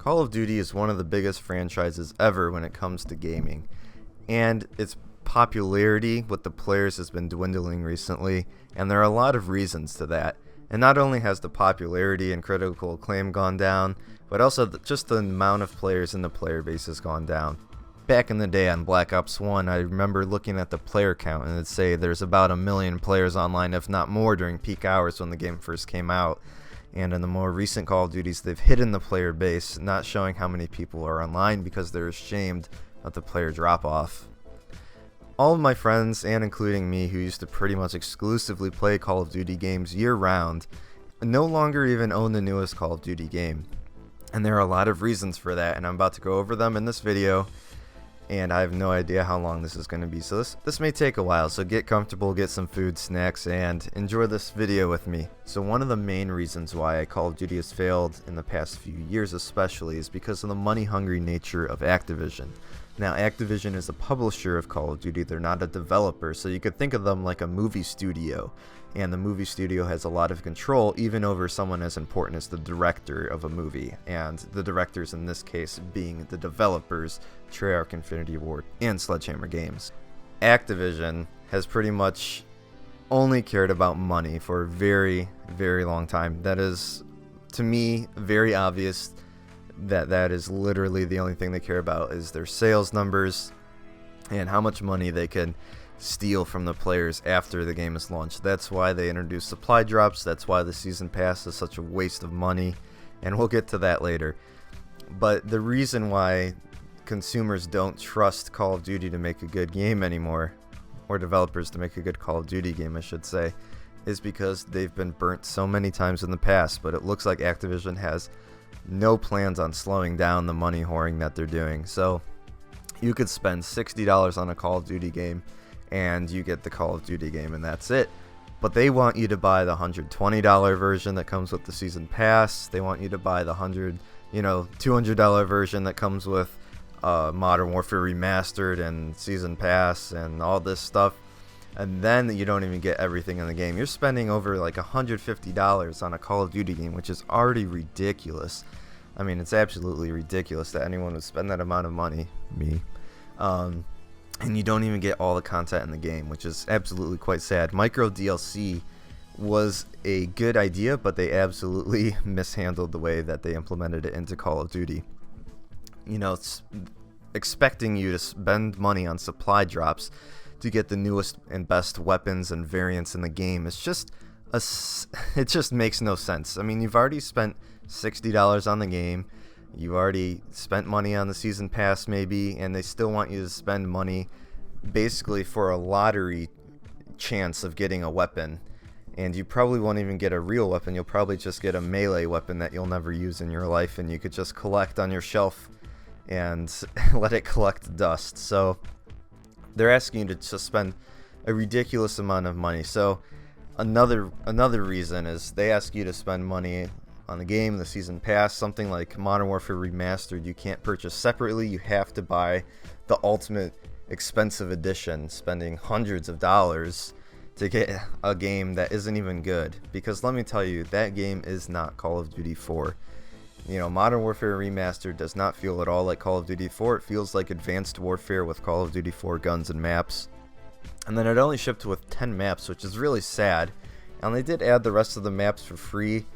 Call of Duty is one of the biggest franchises ever when it comes to gaming, and its popularity with the players has been dwindling recently, and there are a lot of reasons to that. And not only has the popularity and critical acclaim gone down, but also just the amount of players in the player base has gone down. Back in the day on Black Ops 1, I remember looking at the player count, and it'd say there's about 1 million players online, if not more, during peak hours when the game first came out. And in the more recent Call of Duties, they've hidden the player base, not showing how many people are online because they're ashamed of the player drop-off. All of my friends, and including me, who used to pretty much exclusively play Call of Duty games year-round, no longer even own the newest Call of Duty game. And there are a lot of reasons for that, and I'm about to go over them in this video, and I have no idea how long this is going to be, so this may take a while, so get comfortable, get some food, snacks, and enjoy this video with me. So one of the main reasons why Call of Duty has failed in the past few years especially is because of the money-hungry nature of Activision. Now, Activision is a publisher of Call of Duty, they're not a developer, so you could think of them like a movie studio, and the movie studio has a lot of control even over someone as important as the director of a movie, and the directors in this case being the developers, Treyarch, Infinity Ward, and Sledgehammer Games. Activision has pretty much only cared about money for a very, very long time. That is, to me, very obvious that is literally the only thing they care about is their sales numbers and how much money they can steal from the players after the game is launched. That's why they introduce supply drops, that's why the season pass is such a waste of money, and we'll get to that later. But the reason why consumers don't trust Call of Duty to make a good game anymore, or developers to make a good Call of Duty game I should say, is because they've been burnt so many times in the past. But it looks like Activision has no plans on slowing down the money whoring that they're doing. So you could spend $60 on a Call of Duty game and you get the Call of Duty game and that's it. But they want you to buy the $120 version that comes with the season pass. They want you to buy the $200 version that comes with Modern Warfare Remastered and season pass and all this stuff. And then you don't even get everything in the game. You're spending over like $150 on a Call of Duty game, which is already ridiculous. I mean, it's absolutely ridiculous that anyone would spend that amount of money. Me. And you don't even get all the content in the game, which is absolutely quite sad. Micro DLC was a good idea, but they absolutely mishandled the way that they implemented it into Call of Duty. It's expecting you to spend money on supply drops to get the newest and best weapons and variants in the game. It just makes no sense. I mean, you've already spent $60 on the game, you've already spent money on the season pass maybe, and they still want you to spend money basically for a lottery chance of getting a weapon. And you probably won't even get a real weapon, you'll probably just get a melee weapon that you'll never use in your life, and you could just collect on your shelf and let it collect dust. So they're asking you to just spend a ridiculous amount of money. So another reason is they ask you to spend money on the game, the season pass. Something like Modern Warfare Remastered you can't purchase separately, you have to buy the ultimate expensive edition, spending hundreds of dollars to get a game that isn't even good. Because let me tell you, that game is not Call of Duty 4. Modern Warfare Remastered does not feel at all like Call of Duty 4. It feels like Advanced Warfare with Call of Duty 4 guns and maps. And then it only shipped with 10 maps, which is really sad. And they did add the rest of the maps for free,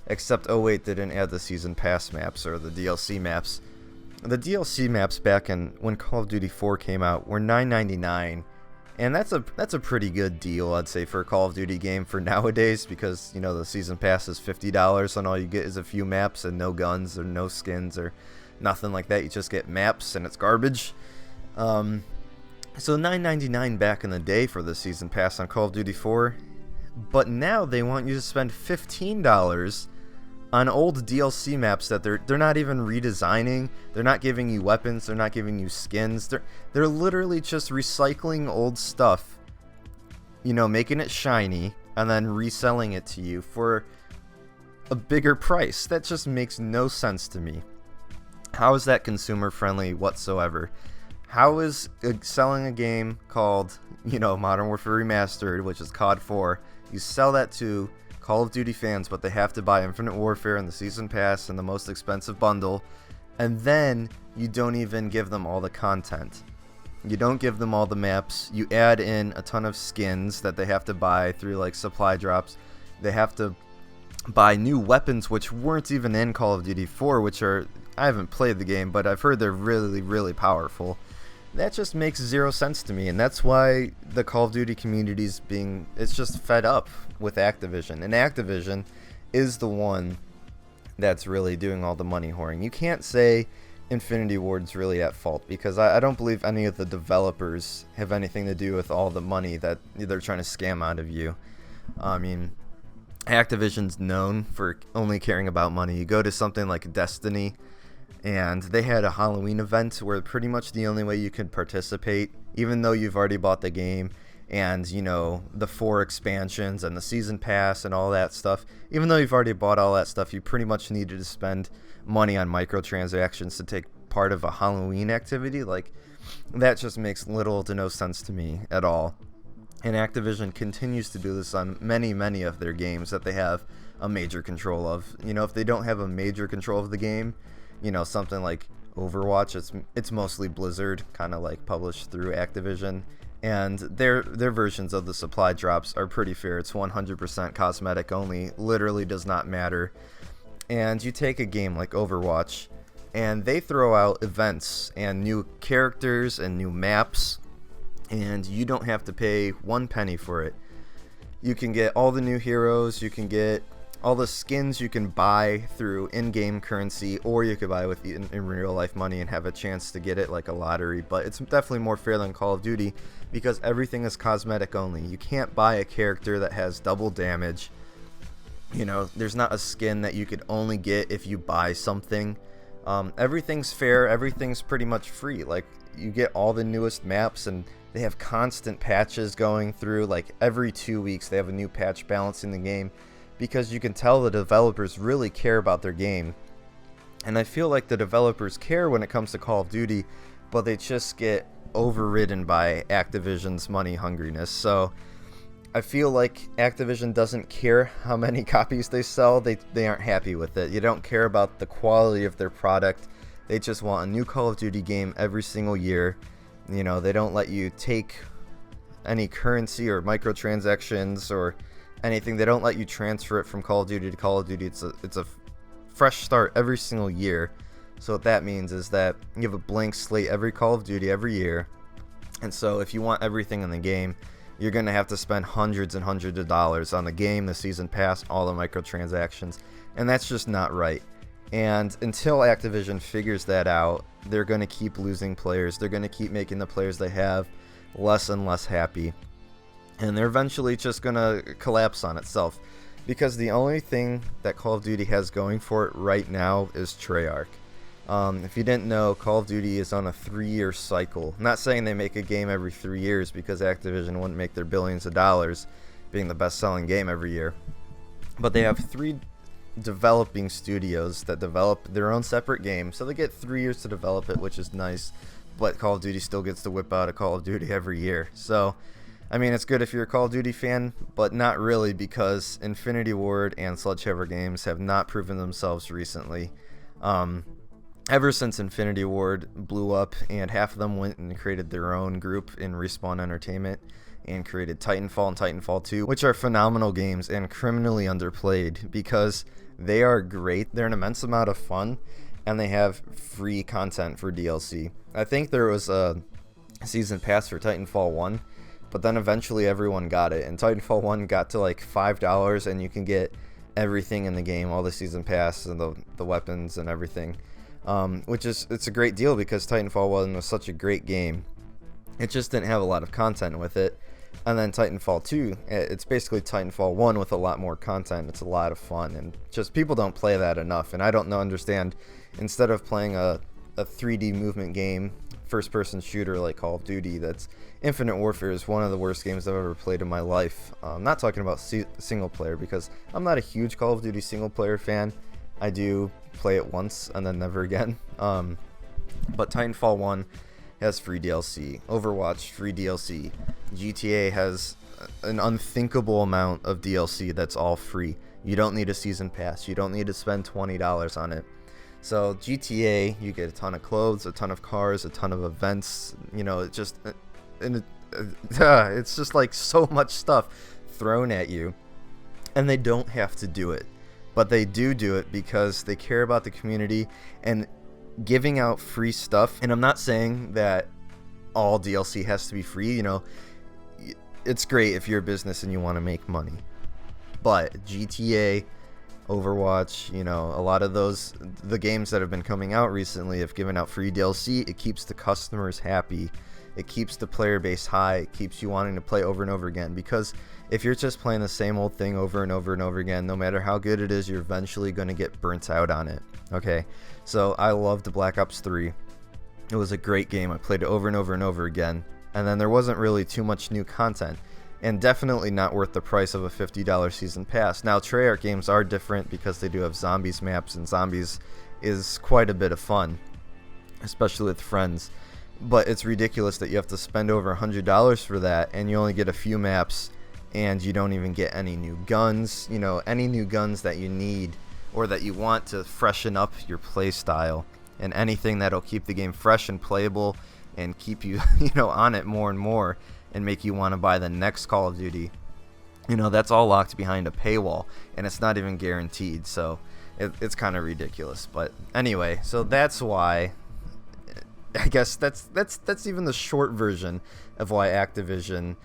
except, oh wait, they didn't add the Season Pass maps or the DLC maps. The DLC maps back when Call of Duty 4 came out were $9.99. And that's a pretty good deal, I'd say, for a Call of Duty game for nowadays, because the season pass is $50 and all you get is a few maps and no guns or no skins or nothing like that. You just get maps and it's garbage. So $9.99 back in the day for the season pass on Call of Duty 4, but now they want you to spend $15 on old DLC maps that they're not even redesigning. They're not giving you weapons, they're not giving you skins. They're literally just recycling old stuff, making it shiny and then reselling it to you for a bigger price. That just makes no sense to me. How is that consumer friendly whatsoever? How is selling a game called, Modern Warfare Remastered, which is COD 4, you sell that to Call of Duty fans, but they have to buy Infinite Warfare and the Season Pass and the most expensive bundle, And then you don't even give them all the content. You don't give them all the maps. You add in a ton of skins that they have to buy through like supply drops. They have to buy new weapons which weren't even in Call of Duty 4, which are, I haven't played the game, but I've heard they're really, really powerful. That just makes zero sense to me, and that's why the Call of Duty community's it's just fed up with Activision. And Activision is the one that's really doing all the money whoring. You can't say Infinity Ward's really at fault, because I don't believe any of the developers have anything to do with all the money that they're trying to scam out of you. I mean, Activision's known for only caring about money. You go to something like Destiny, and they had a Halloween event where pretty much the only way you could participate, even though you've already bought the game, and, you know, the 4 expansions and the season pass and all that stuff, even though you've already bought all that stuff, you pretty much needed to spend money on microtransactions to take part of a Halloween activity. Like, that just makes little to no sense to me at all. And Activision continues to do this on many, many of their games that they have a major control of. You know, if they don't have a major control of the game, you know, something like Overwatch, it's mostly Blizzard, kind of like published through Activision, and their versions of the supply drops are pretty fair. It's 100% cosmetic only, literally does not matter. And you take a game like Overwatch, and they throw out events and new characters and new maps, and you don't have to pay 1 penny for it. You can get all the new heroes, you can get all the skins you can buy through in-game currency, or you could buy with in real life money and have a chance to get it like a lottery. But it's definitely more fair than Call of Duty, because everything is cosmetic only. You can't buy a character that has double damage. You know, there's not a skin that you could only get if you buy something. Everything's fair, everything's pretty much free. Like, you get all the newest maps, and they have constant patches going through. Like, every 2 weeks they have a new patch balancing the game, because you can tell the developers really care about their game. And I feel like the developers care when it comes to Call of Duty, but they just get overridden by Activision's money hungriness. So I feel like Activision doesn't care how many copies they sell. They aren't happy with it. You don't care about the quality of their product. They just want a new Call of Duty game every single year. You know, they don't let you take any currency or microtransactions or anything. They don't let you transfer it from Call of Duty to Call of Duty. It's a fresh start every single year. So what that means is that you have a blank slate every Call of Duty every year. And so if you want everything in the game, you're going to have to spend hundreds and hundreds of dollars on the game, the season pass, all the microtransactions. And that's just not right. And until Activision figures that out, they're going to keep losing players. They're going to keep making the players they have less and less happy. And they're eventually just going to collapse on itself. Because the only thing that Call of Duty has going for it right now is Treyarch. If you didn't know, Call of Duty is on a 3-year cycle. I'm not saying they make a game every 3 years, because Activision wouldn't make their billions of dollars being the best-selling game every year. But they have 3 developing studios that develop their own separate game, so they get 3 years to develop it, which is nice. But Call of Duty still gets to whip out a Call of Duty every year. So, I mean, it's good if you're a Call of Duty fan, but not really, because Infinity Ward and Sledgehammer Games have not proven themselves recently. Ever since Infinity Ward blew up and half of them went and created their own group in Respawn Entertainment and created Titanfall and Titanfall 2, which are phenomenal games and criminally underplayed, because they are great. They're an immense amount of fun, and they have free content for DLC. I think there was a season pass for Titanfall 1, but then eventually everyone got it, and Titanfall 1 got to like $5, and you can get everything in the game, all the season pass and the weapons and everything. It's a great deal, because Titanfall 1 was such a great game. It just didn't have a lot of content with it. And then Titanfall 2, it's basically Titanfall 1 with a lot more content. It's a lot of fun, and just people don't play that enough. And I don't understand, instead of playing a 3D movement game, first-person shooter like Call of Duty, that's Infinite Warfare is one of the worst games I've ever played in my life. I'm not talking about single player, because I'm not a huge Call of Duty single player fan. I do play it once and then never again. But Titanfall 1 has free DLC. Overwatch, free DLC. GTA has an unthinkable amount of DLC that's all free. You don't need a season pass. You don't need to spend $20 on it. So GTA, you get a ton of clothes, a ton of cars, a ton of events. It's just like so much stuff thrown at you, and they don't have to do it, but they do it because they care about the community and giving out free stuff. And I'm not saying that all DLC has to be free. It's great if you're a business and you want to make money, but GTA, Overwatch, a lot of the games that have been coming out recently have given out free DLC. It keeps the customers happy. It keeps the player base high. It keeps you wanting to play over and over again, because if you're just playing the same old thing over and over and over again, no matter how good it is, you're eventually going to get burnt out on it. Okay, so I loved Black Ops 3. It was a great game. I played it over and over and over again, and then there wasn't really too much new content, and definitely not worth the price of a $50 season pass. Now, Treyarch games are different because they do have zombies maps, and zombies is quite a bit of fun, especially with friends. But it's ridiculous that you have to spend over $100 for that, and you only get a few maps, and you don't even get any new guns, any new guns that you need or that you want to freshen up your play style, and anything that'll keep the game fresh and playable and keep you, on it more and more, and make you want to buy the next Call of Duty. That's all locked behind a paywall, and it's not even guaranteed, so it's kind of ridiculous. But anyway, so that's why, I guess that's even the short version of why Activision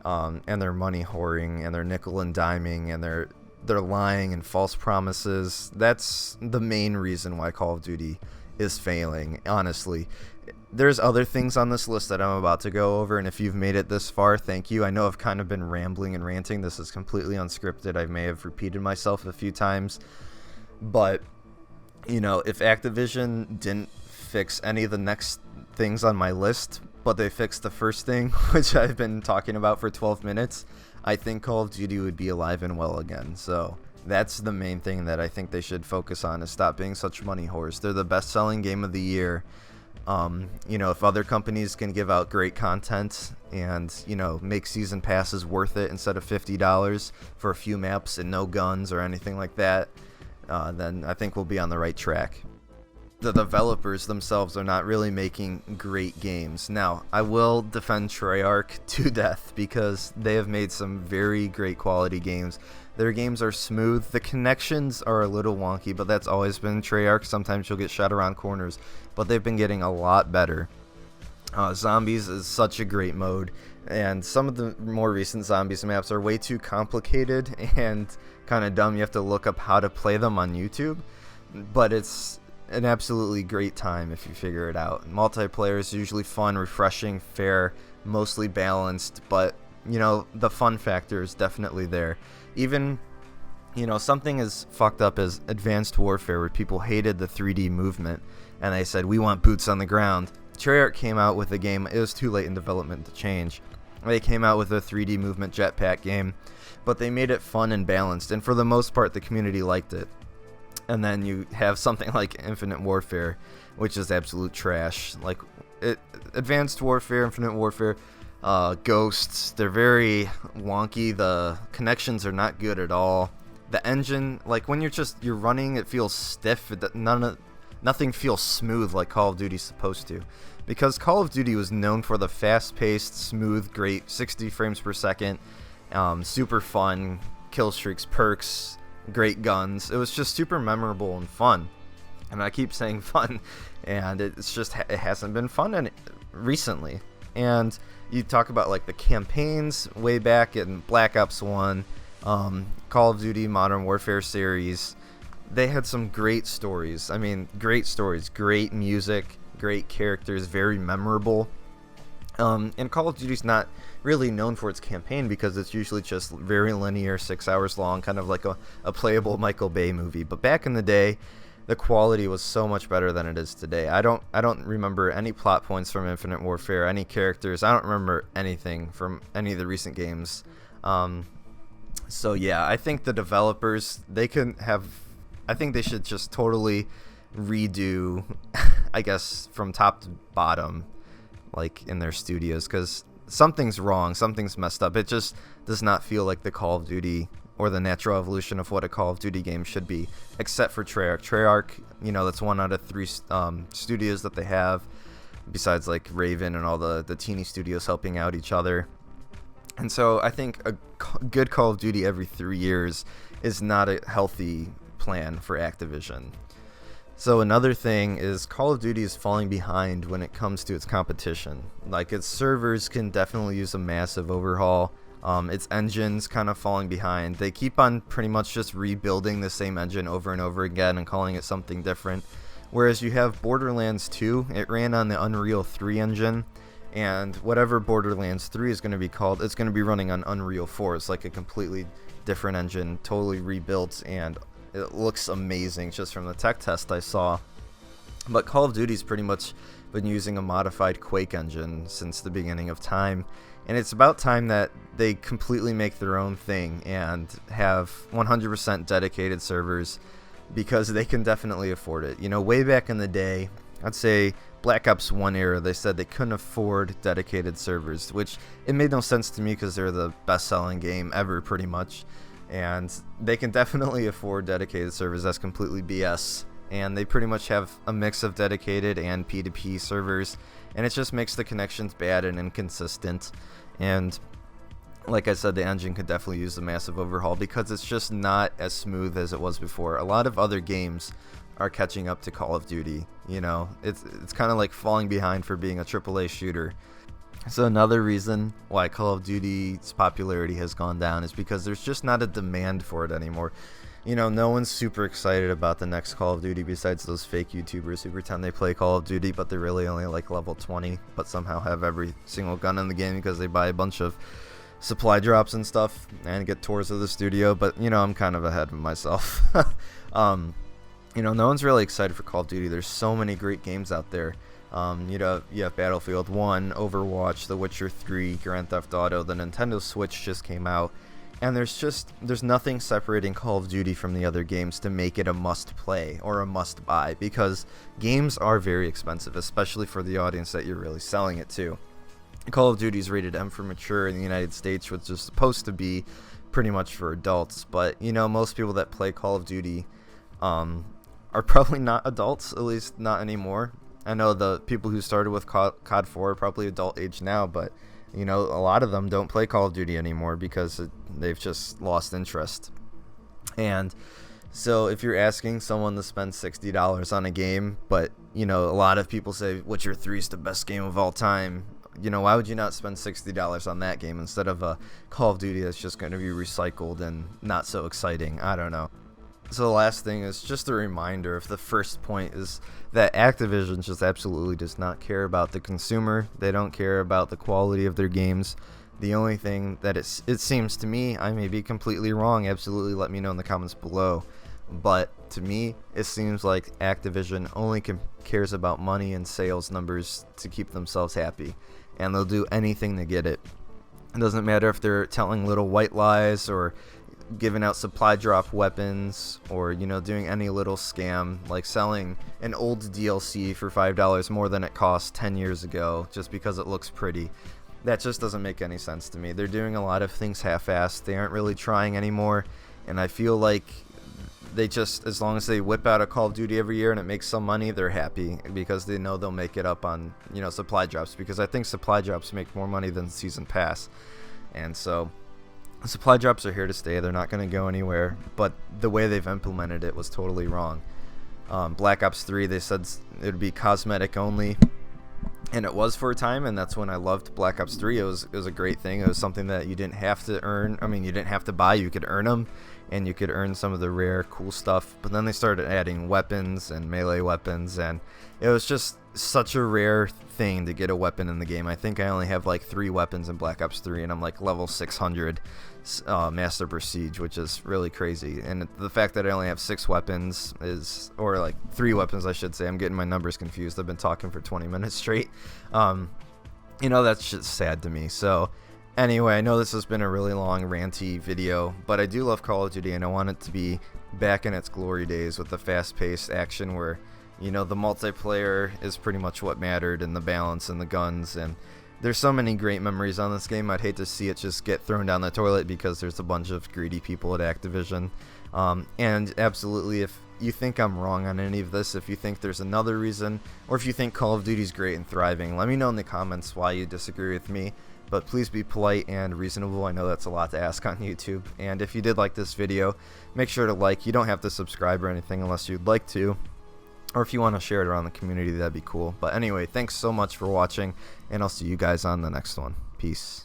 and their money whoring and their nickel and diming and their lying and false promises, that's the main reason why Call of Duty is failing, honestly. There's other things on this list that I'm about to go over, and if you've made it this far, thank you. I know I've kind of been rambling and ranting. This is completely unscripted. I may have repeated myself a few times, but if Activision didn't fix any of the next things on my list, but they fixed the first thing, which I've been talking about for 12 minutes, I think Call of Duty would be alive and well again. So that's the main thing that I think they should focus on, is stop being such money whores. They're the best-selling game of the year. If other companies can give out great content and, make season passes worth it instead of $50 for a few maps and no guns or anything like that, then I think we'll be on the right track. The developers themselves are not really making great games. Now, I will defend Treyarch to death because they have made some very great quality games. Their games are smooth. The connections are a little wonky, but that's always been Treyarch. Sometimes you'll get shot around corners, but they've been getting a lot better. Zombies is such a great mode, and some of the more recent Zombies maps are way too complicated and kind of dumb. You have to look up how to play them on YouTube, but it's an absolutely great time if you figure it out. Multiplayer is usually fun, refreshing, fair, mostly balanced, but the fun factor is definitely there. Even something as fucked up as Advanced Warfare, where people hated the 3D movement and they said we want boots on the ground. Treyarch came out with a game. It was too late in development to change. They came out with a 3D movement jetpack game, but they made it fun and balanced, and for the most part the community liked it. And then you have something like Infinite Warfare, which is absolute trash. Advanced Warfare, Infinite Warfare, Ghosts, they're very wonky. The connections are not good at all. The engine, when you're running, it feels stiff. Nothing feels smooth like Call of Duty's supposed to. Because Call of Duty was known for the fast-paced, smooth, great 60 frames per second, super fun, kill streaks, perks, great guns. It was just super memorable and fun. And I keep saying fun, and it hasn't been fun recently. And you talk about the campaigns way back in Black Ops 1, Call of Duty Modern Warfare series. They had some great stories. Great stories, great music, great characters, very memorable. And Call of Duty's not really known for its campaign because it's usually just very linear, 6 hours long, kind of like a playable Michael Bay movie. But back in the day, the quality was so much better than it is today. I don't remember any plot points from Infinite Warfare, any characters. I don't remember anything from any of the recent games. So yeah, I think the developers, I think they should just totally redo, I guess, from top to bottom, in their studios, because something's wrong, something's messed up. It just does not feel like the Call of Duty or the natural evolution of what a Call of Duty game should be, except for Treyarch. Treyarch, that's one out of 3 studios that they have, besides like Raven and all the teeny studios helping out each other. And so I think a good Call of Duty every 3 years is not a healthy plan for Activision. So another thing is Call of Duty is falling behind when it comes to its competition. Like, its servers can definitely use a massive overhaul. Its engine's kind of falling behind. They keep on pretty much just rebuilding the same engine over and over again and calling it something different. Whereas you have Borderlands 2, it ran on the Unreal 3 engine, and whatever Borderlands 3 is going to be called, it's going to be running on Unreal 4. It's like a completely different engine, totally rebuilt, and it looks amazing just from the tech test I saw. But Call of Duty's pretty much been using a modified Quake engine since the beginning of time, and it's about time that they completely make their own thing and have 100% dedicated servers, because they can definitely afford it. Way back in the day, I'd say Black Ops 1 era, they said they couldn't afford dedicated servers, which it made no sense to me because they're the best-selling game ever pretty much. And they can definitely afford dedicated servers. That's completely BS. And they pretty much have a mix of dedicated and P2P servers, and it just makes the connections bad and inconsistent. And like I said, the engine could definitely use a massive overhaul because it's just not as smooth as it was before. A lot of other games are catching up to Call of Duty. It's kind of like falling behind for being a AAA shooter. So another reason why Call of Duty's popularity has gone down is because there's just not a demand for it anymore. No one's super excited about the next Call of Duty besides those fake YouTubers who pretend they play Call of Duty, but they're really only like level 20, but somehow have every single gun in the game because they buy a bunch of supply drops and stuff and get tours of the studio. But I'm kind of ahead of myself. No one's really excited for Call of Duty. There's so many great games out there. You have Battlefield 1, Overwatch, The Witcher 3, Grand Theft Auto. The Nintendo Switch just came out, and there's nothing separating Call of Duty from the other games to make it a must play or a must buy, because games are very expensive, especially for the audience that you're really selling it to. Call of Duty is rated M for mature in the United States, which is supposed to be pretty much for adults, but most people that play Call of Duty are probably not adults, at least not anymore. I know the people who started with COD 4 are probably adult age now, but a lot of them don't play Call of Duty anymore because they've just lost interest. And so if you're asking someone to spend $60 on a game, but a lot of people say Witcher 3 is the best game of all time, why would you not spend $60 on that game instead of a Call of Duty that's just going to be recycled and not so exciting? I don't know. So the last thing is just a reminder of the first point, is that Activision just absolutely does not care about the consumer. They don't care about the quality of their games. The only thing that it seems to me, I may be completely wrong, absolutely let me know in the comments below, but to me it seems like Activision only cares about money and sales numbers to keep themselves happy, and they'll do anything to get it. It doesn't matter if they're telling little white lies or giving out supply drop weapons, or doing any little scam like selling an old DLC for $5 more than it cost 10 years ago just because it looks pretty. That just doesn't make any sense to me. They're doing a lot of things half-assed. They aren't really trying anymore, and I feel like they just, as long as they whip out a Call of Duty every year and it makes some money, they're happy, because they know they'll make it up on supply drops, because I think supply drops make more money than season pass. And so supply drops are here to stay. They're not going to go anywhere, but the way they've implemented it was totally wrong. Black Ops 3, they said it would be cosmetic only, and it was for a time, and that's when I loved Black Ops 3. It was a great thing. It was something that you didn't have to earn. I mean, you didn't have to buy. You could earn them, and you could earn some of the rare, cool stuff. But then they started adding weapons and melee weapons, and it was just such a rare thing to get a weapon in the game. I think I only have like 3 weapons in Black Ops 3, and I'm like level 600 Master Prestige, which is really crazy. And the fact that I only have 6 weapons or like 3 weapons, I should say. I'm getting my numbers confused. I've been talking for 20 minutes straight. That's just sad to me. So anyway, I know this has been a really long ranty video, but I do love Call of Duty, and I want it to be back in its glory days with the fast-paced action where the multiplayer is pretty much what mattered, and the balance and the guns, and there's so many great memories on this game. I'd hate to see it just get thrown down the toilet because there's a bunch of greedy people at Activision. And absolutely, if you think I'm wrong on any of this, if you think there's another reason, or if you think Call of Duty's great and thriving, let me know in the comments why you disagree with me. But please be polite and reasonable. I know that's a lot to ask on YouTube. And if you did like this video, make sure to like. You don't have to subscribe or anything unless you'd like to. Or if you want to share it around the community, that'd be cool. But anyway, thanks so much for watching, and I'll see you guys on the next one. Peace.